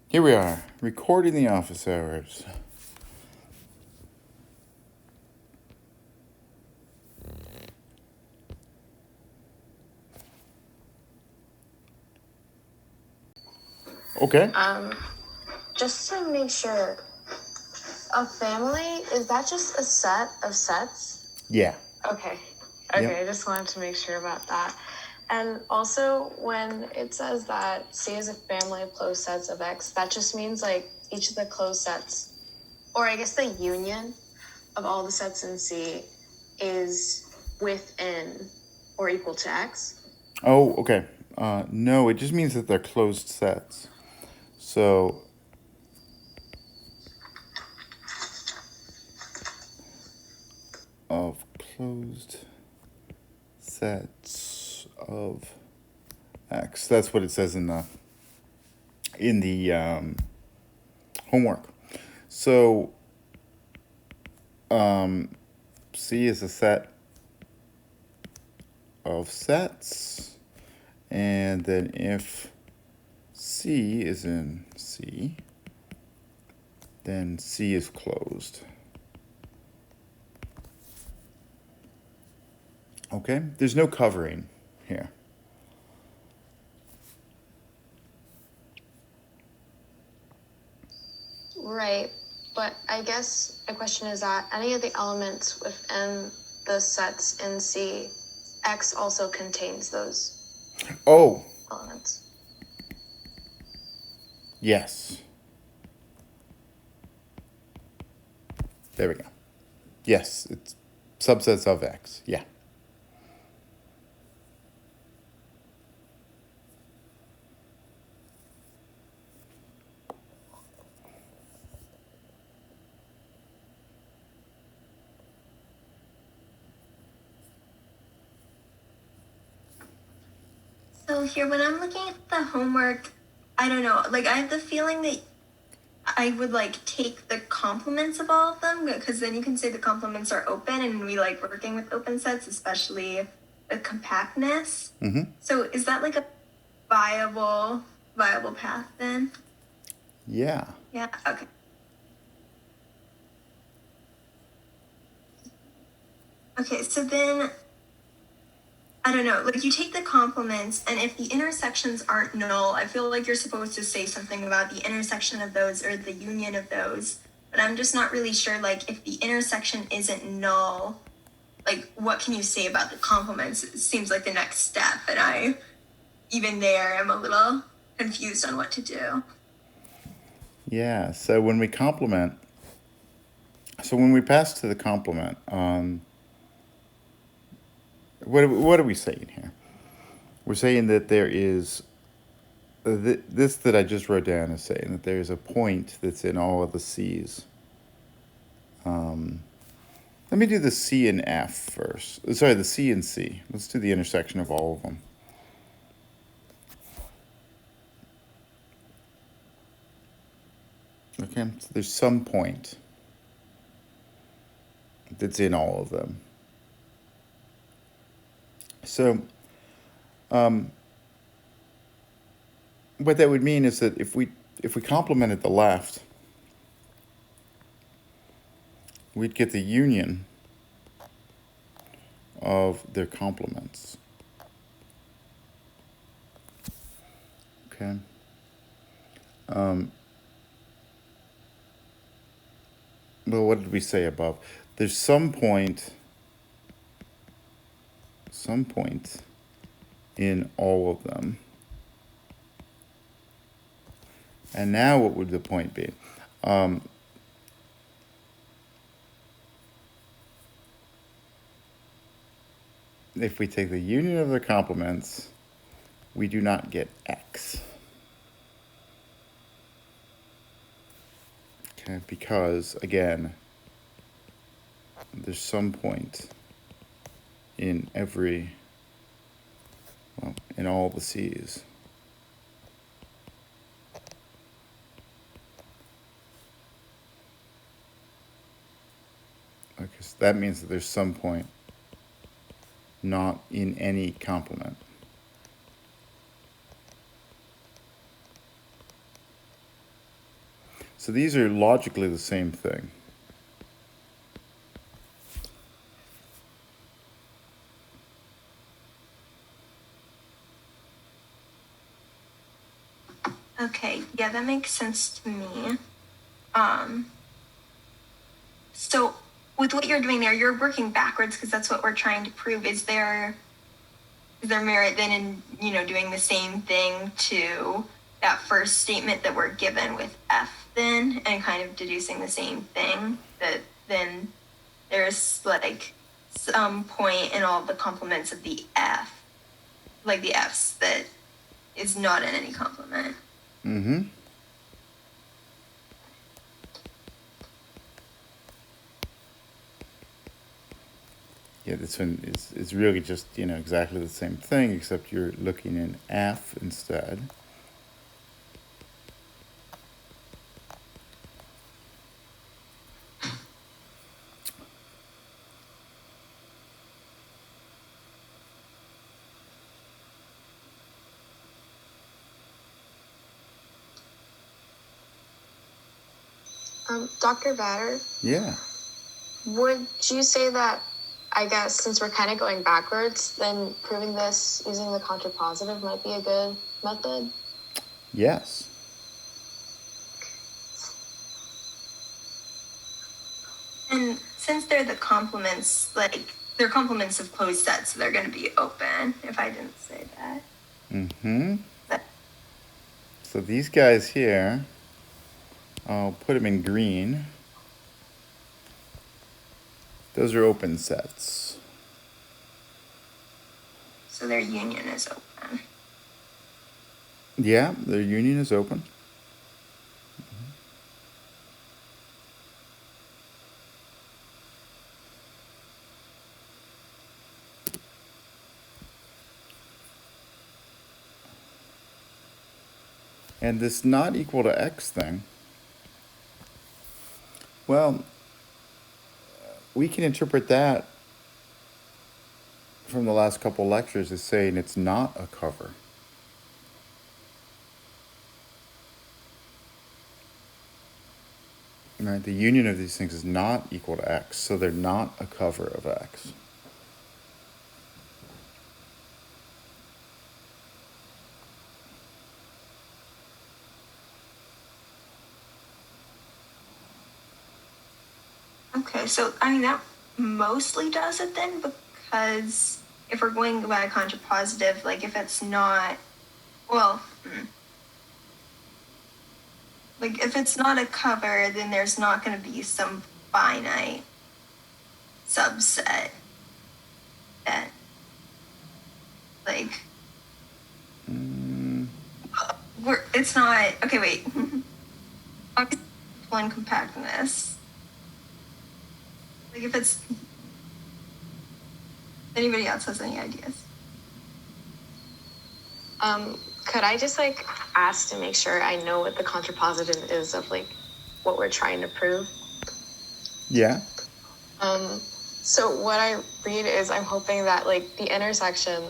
Here we are, recording the office hours. Okay. Just to make sure, a family, is that just a set of sets? Yeah. Okay. Yep. I just wanted to make sure about that. And also, when it says that C is a family of closed sets of X, that just means like each of the closed sets, or I guess the union of all the sets in C is within or equal to X. Oh, okay. No, it just means that they're closed sets. So, of closed sets of X. That's what it says in the homework. So, C is a set of sets, and then if C is in C, then C is closed. Okay, there's no covering here. Right. But I guess the question is that any of the elements within the sets in C, X also contains those Oh, elements. yes. There we go. Yes, it's subsets of X. Yeah. So here, when I'm looking at the homework, I don't know, like I have the feeling that I would like take the complements of all of them, because then you can say the complements are open, and we like working with open sets, especially the compactness. Mm-hmm. So is that like a viable path then? Yeah. Yeah, okay. Okay, so then I don't know, like you take the complements, and if the intersections aren't null, I feel like you're supposed to say something about the intersection of those or the union of those. But I'm just not really sure, like, if the intersection isn't null, like, what can you say about the complements? It seems like the next step, and I, even there, am a little confused on what to do. Yeah. So when we complement, so when we pass to the complement, what are we saying here? We're saying that there is this that I just wrote down is saying that there is a point that's in all of the C's. Let me do the C and F first. Sorry, the C and C. Let's do the intersection of all of them. Okay, so there's some point that's in all of them. So, what that would mean is that if we complemented the left, we'd get the union of their complements. Okay. Well, what did we say above? There's some point in all of them. And now what would the point be? If we take the union of their complements, we do not get X. Okay, because again, there's some point in in all the C's. Okay, so that means that there's some point not in any complement. So these are logically the same thing. Okay, yeah, that makes sense to me. So with what you're doing there, you're working backwards because that's what we're trying to prove. Is there merit then in, doing the same thing to that first statement that we're given with F then, and kind of deducing the same thing, that then there's like some point in all the complements of the F, like the F's, that is not in any complement. Mm-hmm. Yeah, this one is really just, exactly the same thing, except you're looking in F instead. Dr. Batter, Yeah. would you say that, I guess, since we're kind of going backwards, then proving this using the contrapositive might be a good method? Yes. And since they're the complements, like they're complements of closed sets, so they're going to be open, if I didn't say that. Mm-hmm. But, So these guys here, I'll put them in green. Those are open sets. so their union is open. Yeah, their union is open. And this not equal to X thing, well, we can interpret that from the last couple lectures as saying it's not a cover. Right? The union of these things is not equal to X, so they're not a cover of X. Okay, so I mean that mostly does it then, because if we're going by a contrapositive, like if it's not, well, like if it's not a cover, then there's not going to be some finite subset that, like, it's not, okay, wait. One compactness. Like if it's, anybody else has any ideas? Could I just ask to make sure I know what the contrapositive is of what we're trying to prove? Yeah. So what I read is I'm hoping that the intersection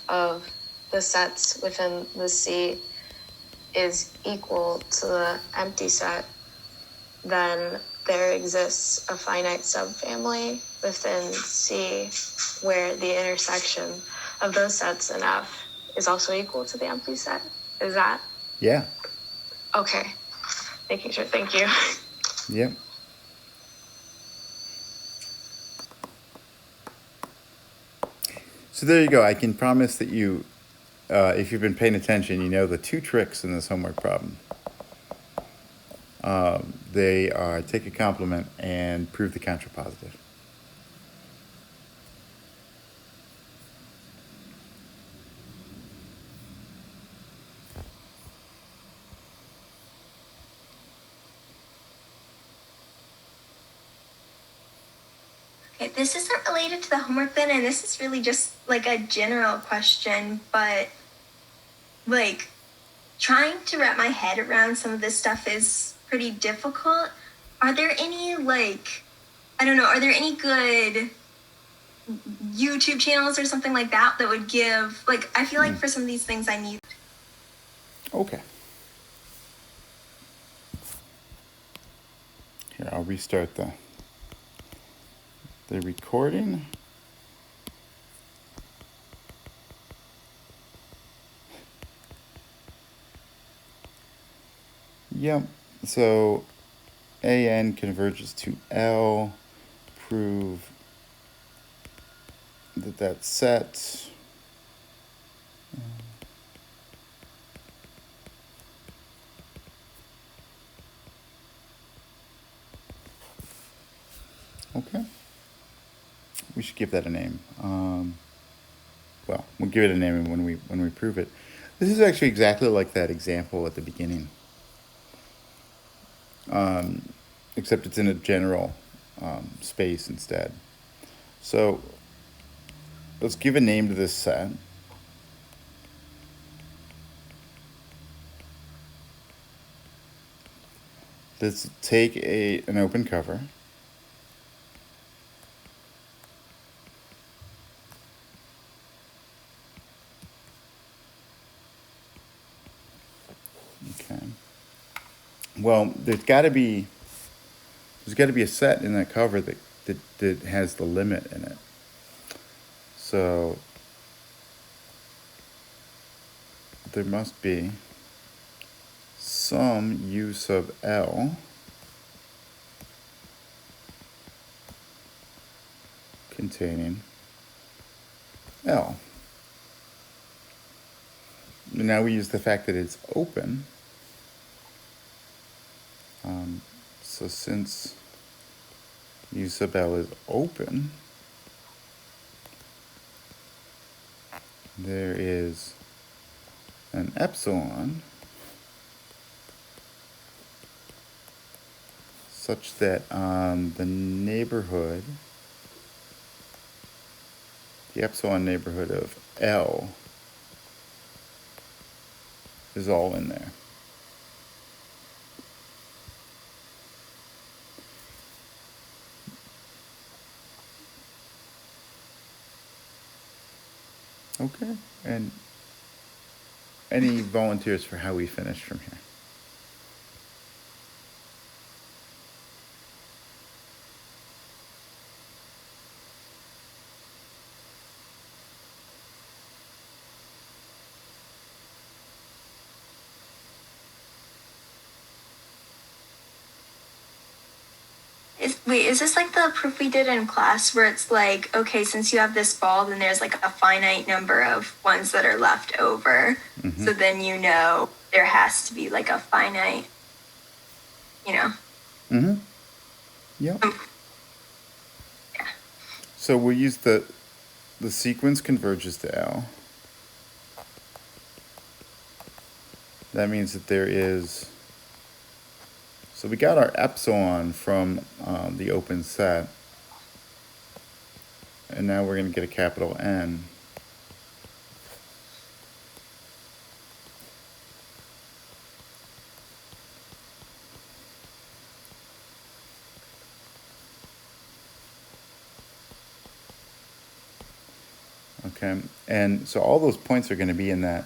of the sets within the C is equal to the empty set, then there exists a finite subfamily within C where the intersection of those sets in F is also equal to the empty set. Is that? Yeah. Okay. Making sure. Thank you. Yep. So there you go. I can promise that you, if you've been paying attention, you know the two tricks in this homework problem. They are take a complement and prove the contrapositive. Okay, this isn't related to the homework then, and this is really just a general question, but trying to wrap my head around some of this stuff is pretty difficult. Are there any I don't know, are there any good YouTube channels or something like that that would give I feel like for some of these things I need. Okay. Here, I'll restart the recording. Yep, so AN converges to L, prove that that's set. Okay, we should give that a name. Well, we'll give it a name when we prove it. This is actually exactly like that example at the beginning, except it's in a general space instead. So let's give a name to this set. Let's take an open cover. Okay. Well, there's got to be a set in that cover that has the limit in it. So there must be some U sub L containing L. Now we use the fact that it's open. So since U sub L is open, there is an epsilon such that the neighborhood, the epsilon neighborhood of L is all in there. Okay, and any volunteers for how we finish from here? Is this like the proof we did in class where it's like, okay, since you have this ball, then there's like a finite number of ones that are left over. Mm-hmm. So then you know there has to be like a finite, you know. Mm-hmm. Yep. Yeah. So we'll use the sequence converges to L. That means that there is, so we got our epsilon from the open set, and now we're going to get a capital N. Okay, and so all those points are going to be in that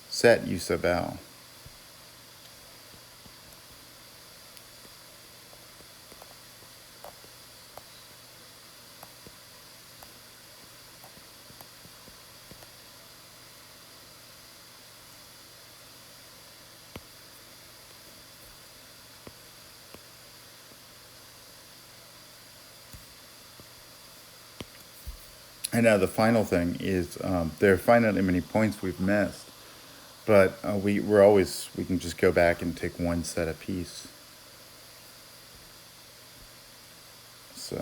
set U sub L. And now the final thing is there are finitely many points we've missed, but we can just go back and take one set apiece. So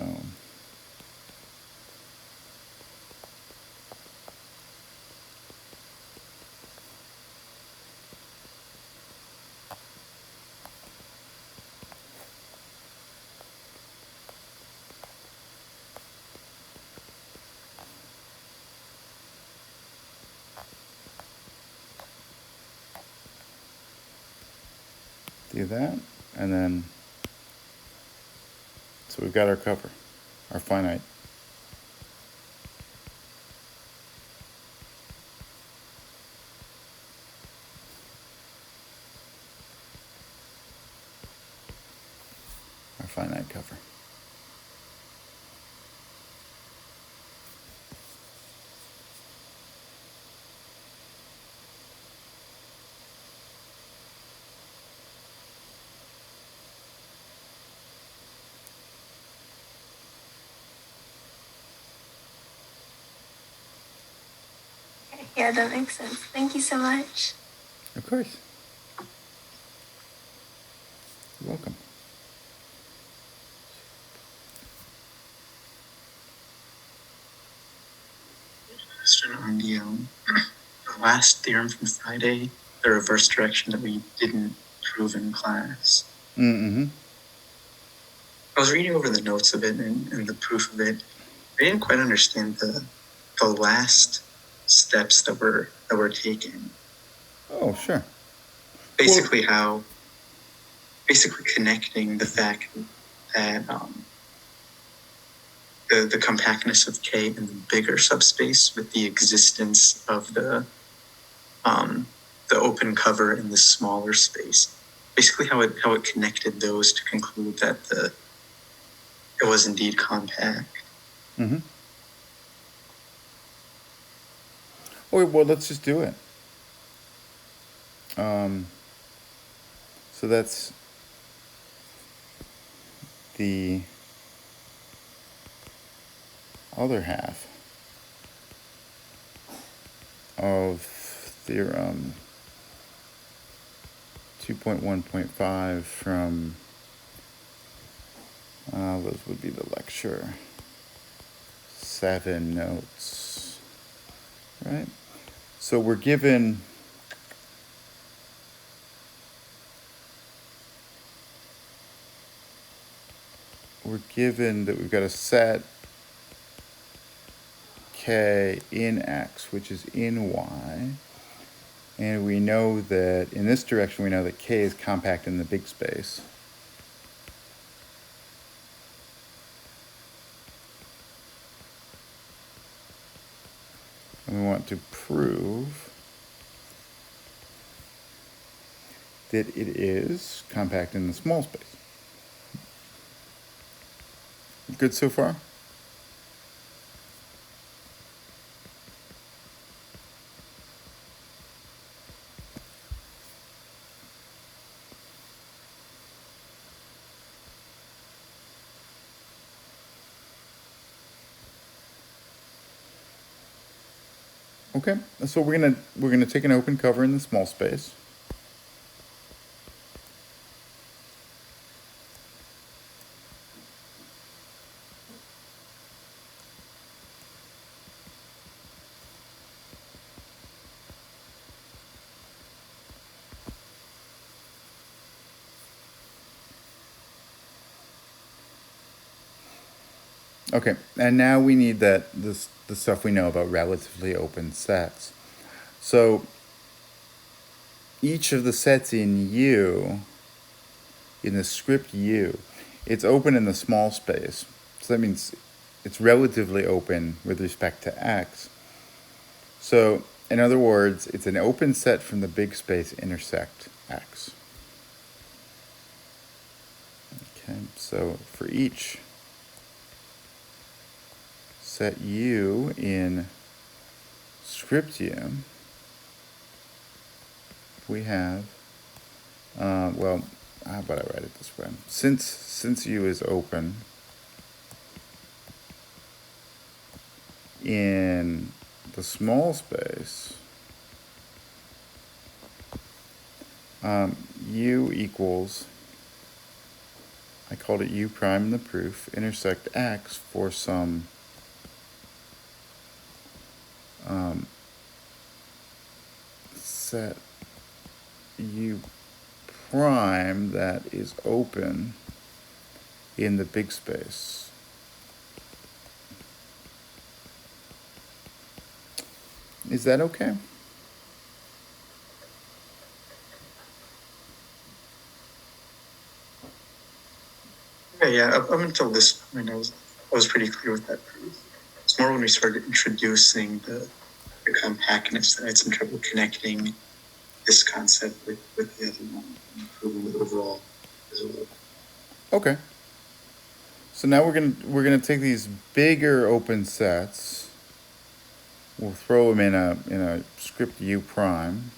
do that, and then, so we've got our cover, our finite. finite cover. Okay, yeah, that makes sense. Thank you so much. Of course. You're welcome. Question on the last theorem from Friday, the reverse direction that we didn't prove in class. Mm-hmm. I was reading over the notes of it and the proof of it. I didn't quite understand the last steps that were taken. Oh, sure. Basically, basically connecting the fact that the compactness of K in the bigger subspace with the existence of the open cover in the smaller space. Basically, how it connected those to conclude that it was indeed compact. Mm-hmm. Oh, well, let's just do it. So that's the other half of theorem 2.1.5 from those would be the lecture 7 notes, right? So we're given that we've got a set K in X, which is in Y. And we know that in this direction, we know that K is compact in the big space. And we want to prove that it is compact in the small space. Good so far? Okay, so we're gonna take an open cover in the small space. Okay, and now we need the stuff we know about relatively open sets. So each of the sets in U, in the script U, it's open in the small space. So that means it's relatively open with respect to X. So in other words, it's an open set from the big space intersect X. Okay, so for each set U in script U, we have, well, how about I write it this way? Since U is open in the small space, U equals, I called it U prime in the proof, intersect X for some set U prime that is open in the big space. Is that okay? Yeah. Up until this point, I was pretty clear with that proof. It's more when we started introducing the compactness that I had some trouble connecting this concept with the other one and proving the overall result. Okay. So now we're gonna take these bigger open sets. We'll throw them in a script U prime.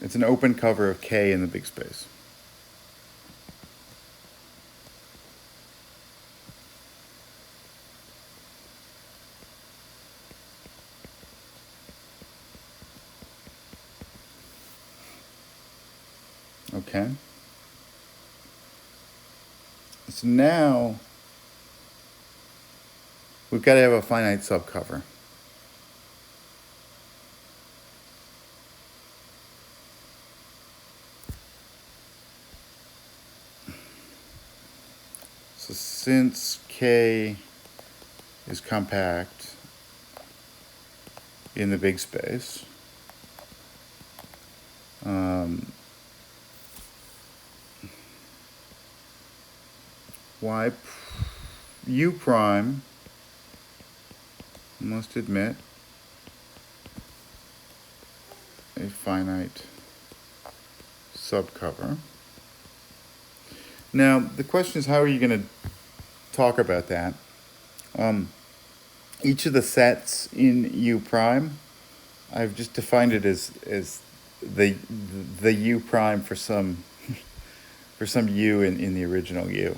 It's an open cover of K in the big space. Okay. So now we've got to have a finite subcover. So since K is compact in the big space, U prime must admit a finite subcover. Now, the question is, how are you going to talk about that? Each of the sets in U prime, I've just defined it as the U prime for some for some U in the original U.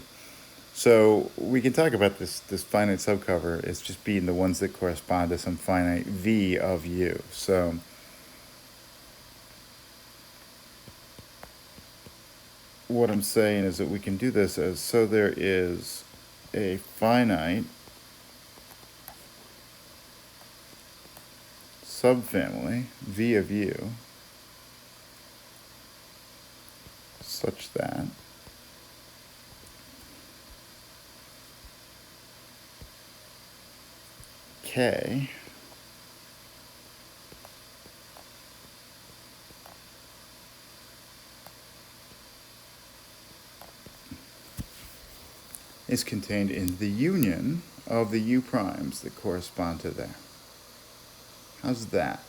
So we can talk about this finite subcover as just being the ones that correspond to some finite V of U. So what I'm saying is that we can do this as, so there is a finite subfamily V of U such that K is contained in the union of the U primes that correspond to there. How's that?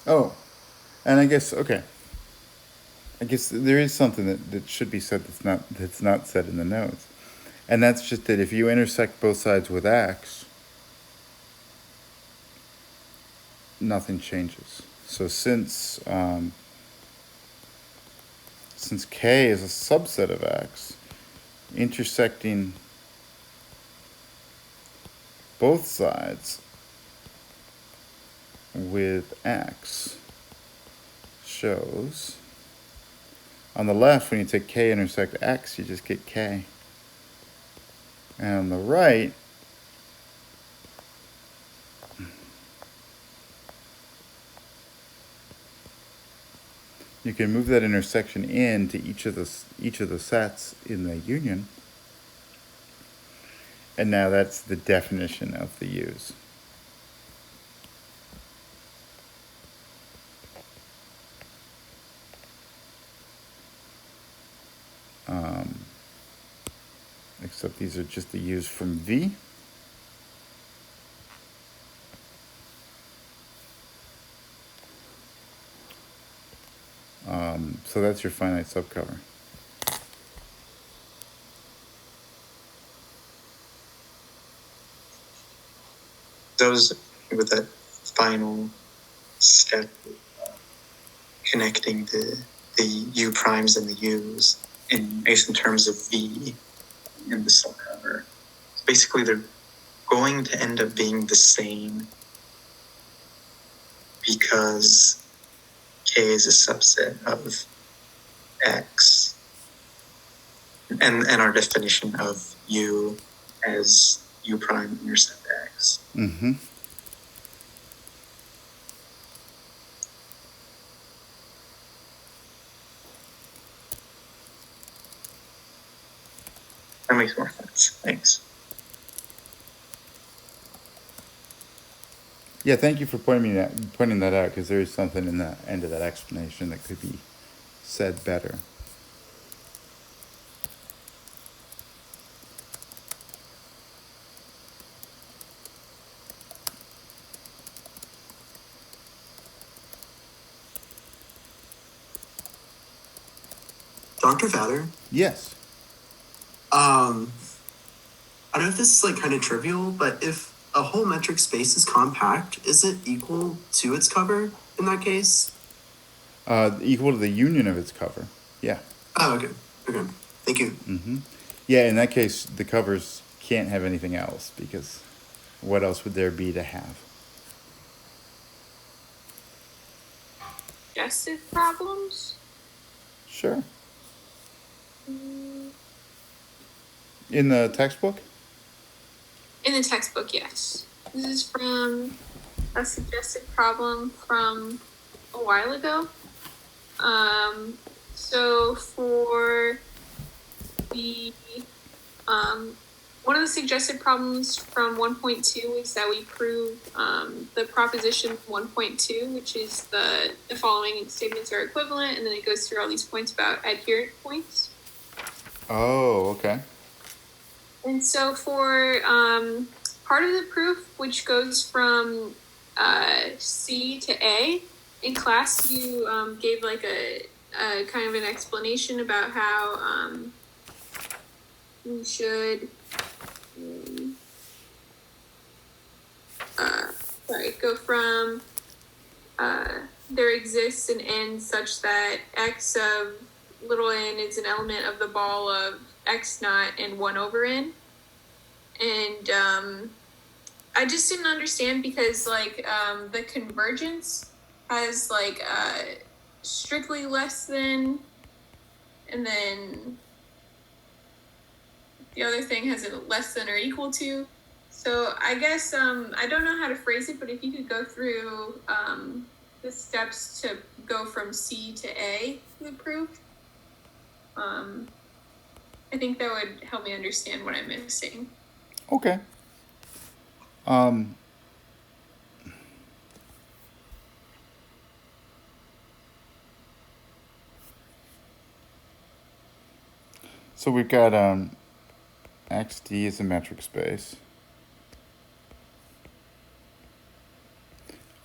Oh, and I guess, okay. I guess there is something that should be said that's not said in the notes. And that's just that if you intersect both sides with X, nothing changes. So since K is a subset of X, intersecting both sides with X shows, on the left, when you take K intersect X, you just get K. And on the right, you can move that intersection into each of the sets in the union. And now that's the definition of the U's. Except these are just the U's from V. So that's your finite subcover. So I was with that final step, connecting the U primes and the U's in terms of V in the subcover. Basically, they're going to end up being the same because K is a subset of X, and our definition of U as U prime intercept X. Mm-hmm. That makes more sense. Thanks. Yeah, thank you for pointing that out, because there is something in the end of that explanation that could be said better. Dr. Fowler, Yes. um, I don't know if this is like kind of trivial, but if a whole metric space is compact, is it equal to its cover in that case? Equal to the union of its cover. Yeah. Oh, okay. Okay. Thank you. Yeah, in that case, the covers can't have anything else, because what else would there be to have? Suggested problems? Sure. In the textbook? In the textbook, yes. This is from a suggested problem from a while ago. So for the one of the suggested problems from 1.2 is that we prove the proposition 1.2, which is the following statements are equivalent, and then it goes through all these points about adherent points. Oh, okay. And so for part of the proof, which goes from C to A, in class you gave like a kind of an explanation about how we should go from there exists an n such that x of little n is an element of the ball of x naught and 1 over n. And I just didn't understand, because like the convergence has like strictly less than, and then the other thing has a less than or equal to. So I guess I don't know how to phrase it, but if you could go through the steps to go from C to A for the proof, I think that would help me understand what I'm missing. Okay. So we've got XD is a metric space.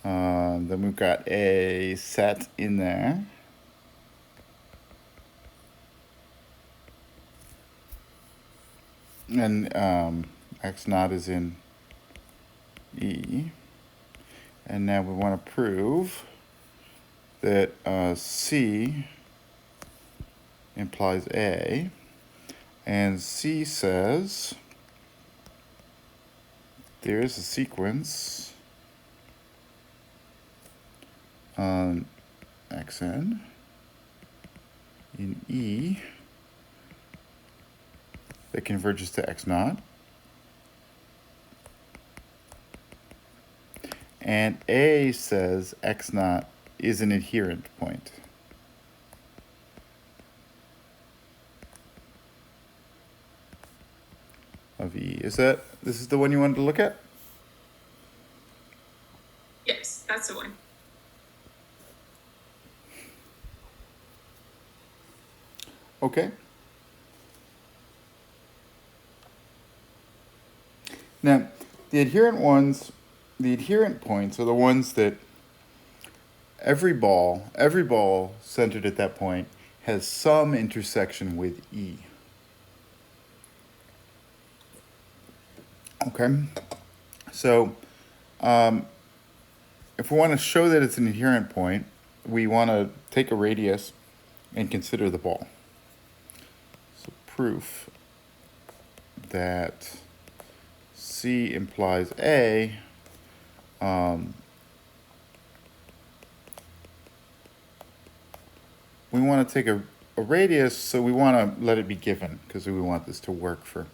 Then we've got a set in there. And X naught is in E. And now we want to prove that C implies A. And C says there is a sequence on Xn in E that converges to X naught. And A says X naught is an adherent point. Of E. This is the one you wanted to look at? Yes, that's the one. Okay. Now, the adherent points are the ones that every ball centered at that point has some intersection with E. Okay, so if we want to show that it's an adherent point, we want to take a radius and consider the ball. So proof that C implies A, we want to take a radius, so we want to let it be given, because we want this to work for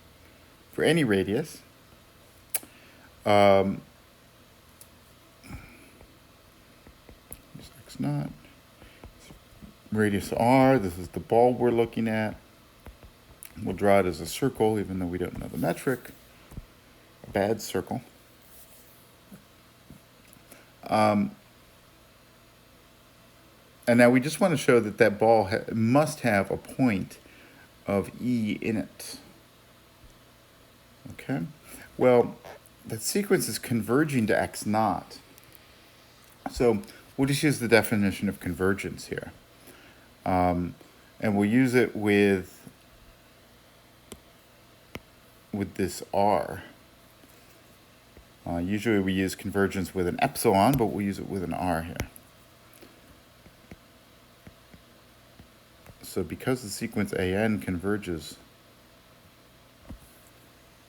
any radius. X naught, radius R, this is the ball we're looking at. We'll draw it as a circle, even though we don't know the metric. A bad circle. And now we just want to show that that ball must have a point of E in it. Okay? Well, that sequence is converging to x naught. So we'll just use the definition of convergence here. And we'll use it with this R. Usually we use convergence with an epsilon, but we'll use it with an R here. So because the sequence AN converges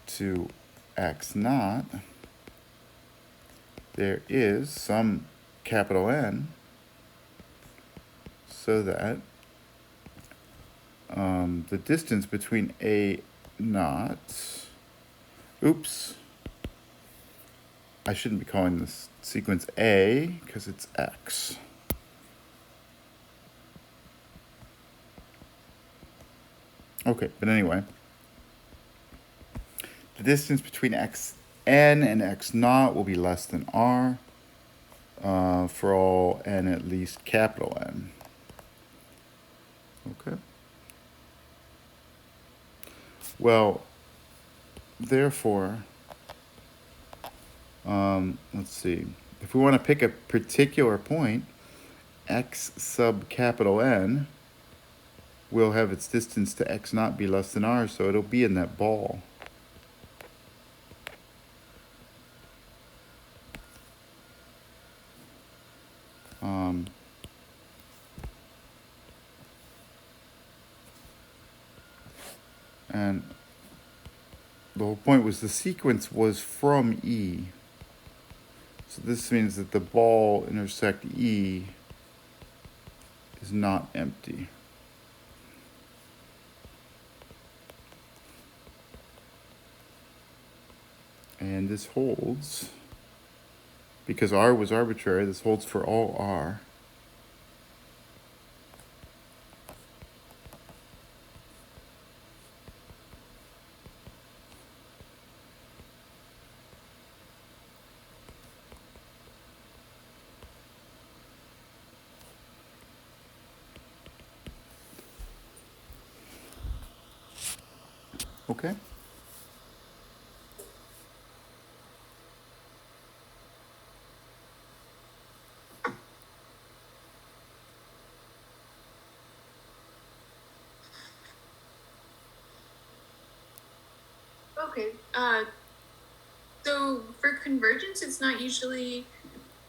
to x naught, there is some capital N so that the distance between A naught, oops, I shouldn't be calling this sequence A because it's X. Okay, but anyway, the distance between xn and x naught will be less than r for all n at least capital N. Okay. Well, therefore, let's see. If we want to pick a particular point, x sub capital N will have its distance to x naught be less than r, so it'll be in that ball. And the whole point was the sequence was from E. So this means that the ball intersect E is not empty. And this holds, because R was arbitrary, this holds for all R. Okay? Okay. So for convergence, it's not usually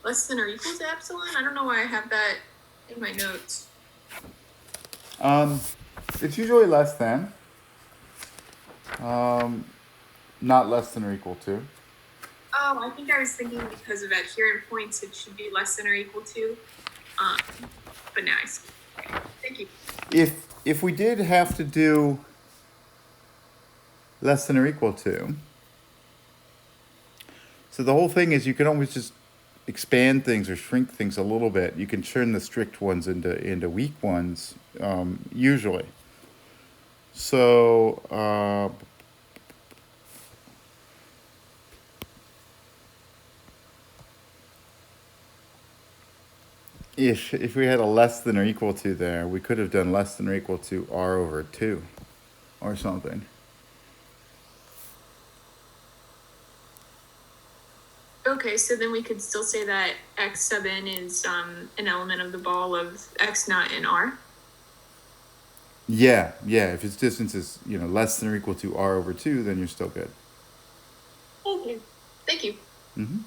less than or equal to epsilon. I don't know why I have that in my notes. It's usually less than. Not less than or equal to. Oh, I think I was thinking because of adherent points, it should be less than or equal to. But now I see. Okay. Thank you. If we did have to do less than or equal to, so the whole thing is you can always just expand things or shrink things a little bit. You can turn the strict ones into weak ones, usually. So if we had a less than or equal to there, we could have done less than or equal to r over 2 or something. Okay, so then we could still say that x sub n is an element of the ball of x naught and r. Yeah. If its distance is less than or equal to r over 2, then you're still good. Okay, thank you. Mm-hmm.